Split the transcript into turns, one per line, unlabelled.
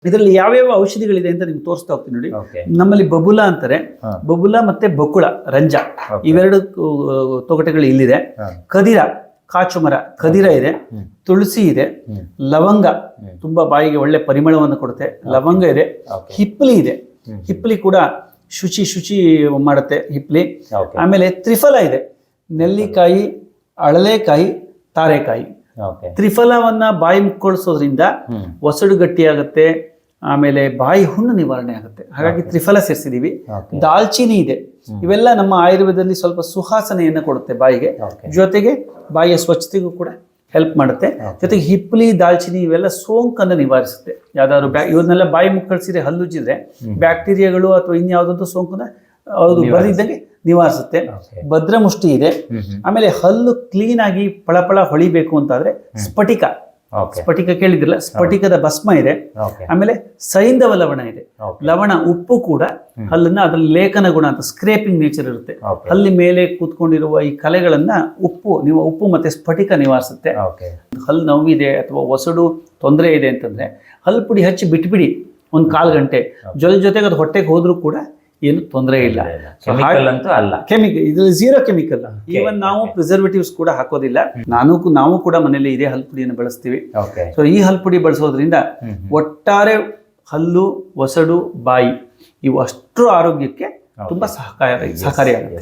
ಇದರಲ್ಲಿ ಯಾವ್ಯಾವ ಔಷಧಿಗಳಿದೆ ಅಂತ ನಿಮ್ಗೆ ತೋರಿಸ್ತಾ ಹೋಗ್ತೀನಿ ನೋಡಿ.
ಓಕೆ.
ನಮ್ಮಲ್ಲಿ ಬಬುಲ ಅಂತಾರೆ, ಬಬುಲ ಮತ್ತೆ ಬಕುಳ ರಂಜ ಇವೆರಡು ತೊಗಟೆಗಳು ಇಲ್ಲಿದೆ. ಕದಿರ, ಕಾಚುಮರ ಕದಿರ ಇದೆ, ತುಳಸಿ ಇದೆ, ಲವಂಗ ತುಂಬಾ ಬಾಯಿಗೆ ಒಳ್ಳೆ ಪರಿಮಳವನ್ನು ಕೊಡುತ್ತೆ, ಲವಂಗ ಇದೆ, ಹಿಪ್ಪಲಿ ಇದೆ, ಹಿಪ್ಪಲಿ ಕೂಡ ಶುಚಿ ಮಾಡುತ್ತೆ ಹಿಪ್ಪಲಿ. ಆಮೇಲೆ ತ್ರಿಫಲ ಇದೆ, ನೆಲ್ಲಿಕಾಯಿ, ಅಳಲೆಕಾಯಿ, ತಾರೆಕಾಯಿ. ತ್ರಿಫಲವನ್ನ ಬಾಯಿ ಮುಕ್ಕೊಳಿಸೋದ್ರಿಂದ ಒಸಡು ಗಟ್ಟಿಯಾಗುತ್ತೆ, ಆಮೇಲೆ ಬಾಯಿ ಹುಣ್ಣು ನಿವಾರಣೆ ಆಗುತ್ತೆ. ಹಾಗಾಗಿ ತ್ರಿಫಲ ಸೇರಿಸಿದೀವಿ. ದಾಲ್ಚಿನಿ ಇದೆ. ಇವೆಲ್ಲ ನಮ್ಮ ಆಯುರ್ವೇದದಲ್ಲಿ ಸ್ವಲ್ಪ ಸುವಾಸನೆಯನ್ನು ಕೊಡುತ್ತೆ ಬಾಯಿಗೆ, ಜೊತೆಗೆ ಬಾಯಿಯ ಸ್ವಚ್ಛತೆಗೂ ಕೂಡ ಹೆಲ್ಪ್ ಮಾಡುತ್ತೆ. ಜೊತೆಗೆ ಹಿಪ್ಪಲಿ, ದಾಲ್ಚಿನಿ ಇವೆಲ್ಲ ಸೋಂಕನ್ನು ನಿವಾರಿಸುತ್ತೆ. ಯಾವ್ದಾದ್ರು ಇವನ್ನೆಲ್ಲ ಬಾಯಿ ಮುಕ್ಕಳಿಸಿದ್ರೆ ಹಲ್ಲುಜ್ಜಿದ್ರೆ ಬ್ಯಾಕ್ಟೀರಿಯಾಗಳು ಅಥವಾ ಇನ್ಯಾವುದಂತೂ ಸೋಂಕನ್ನ ಅದು ಬರದಿದ್ದಂಗೆ ನಿವಾರಿಸುತ್ತೆ. ಭದ್ರಮುಷ್ಟಿ ಇದೆ. ಆಮೇಲೆ ಹಲ್ಲು ಕ್ಲೀನ್ ಆಗಿ ಪಳಪಳ ಹೊಳಿಬೇಕು ಅಂತಾದ್ರೆ ಸ್ಫಟಿಕ, ಸ್ಫಟಿಕ ಕೇಳಿದ್ರಲ್ಲ, ಸ್ಫಟಿಕದ ಭಸ್ಮ ಇದೆ. ಆಮೇಲೆ ಸೈಂಧವ ಲವಣ ಇದೆ. ಲವಣ ಉಪ್ಪು ಕೂಡ ಹಲ್ಲನ್ನ ಅದ್ರಲ್ಲಿ ಲೇಖನ ಗುಣ ಅಂತ ಸ್ಕ್ರೇಪಿಂಗ್ ನೇಚರ್ ಇರುತ್ತೆ. ಹಲ್ಲಿ ಮೇಲೆ ಕೂತ್ಕೊಂಡಿರುವ ಈ ಕಲೆಗಳನ್ನ ಉಪ್ಪು ಮತ್ತೆ ಸ್ಫಟಿಕ ನಿವಾರಿಸುತ್ತೆ. ಹಲ್ಲು ನೋವಿದೆ ಅಥವಾ ಒಸಡು ತೊಂದರೆ ಇದೆ ಅಂತಂದ್ರೆ ಹಲ್ಲು ಪುಡಿ ಹಚ್ಚಿ ಬಿಟ್ಬಿಡಿ ಒಂದು 1/4 ಗಂಟೆ. ಜೊತೆಗೆ ಅದು ಹೊಟ್ಟೆಗೆ ಹೋದ್ರೂ ಕೂಡ ಏನು ತೊಂದರೆ ಇಲ್ಲ. ಕೆಮಿಕಲ್ ಇದು ಝೀರೋ ಕೆಮಿಕಲ್. ಈವನ್ ನಾವು ಪ್ರಿಸರ್ವೇಟಿವ್ಸ್ ಕೂಡ ಹಾಕೋದಿಲ್ಲ. ನಾವು ಕೂಡ ಮನೆಯಲ್ಲಿ ಇದೇ ಹಲ್ಪುಡಿಯನ್ನು ಬಳಸ್ತೀವಿ. ಸೊ ಈ ಹಲ್ಪುಡಿ ಬಳಸೋದ್ರಿಂದ ಒಟ್ಟಾರೆ ಹಲ್ಲು, ಒಸಡು, ಬಾಯಿ ಇವು ಅಷ್ಟರ ಆರೋಗ್ಯಕ್ಕೆ ತುಂಬಾ ಸಹಕಾರಿಯಾಗುತ್ತೆ.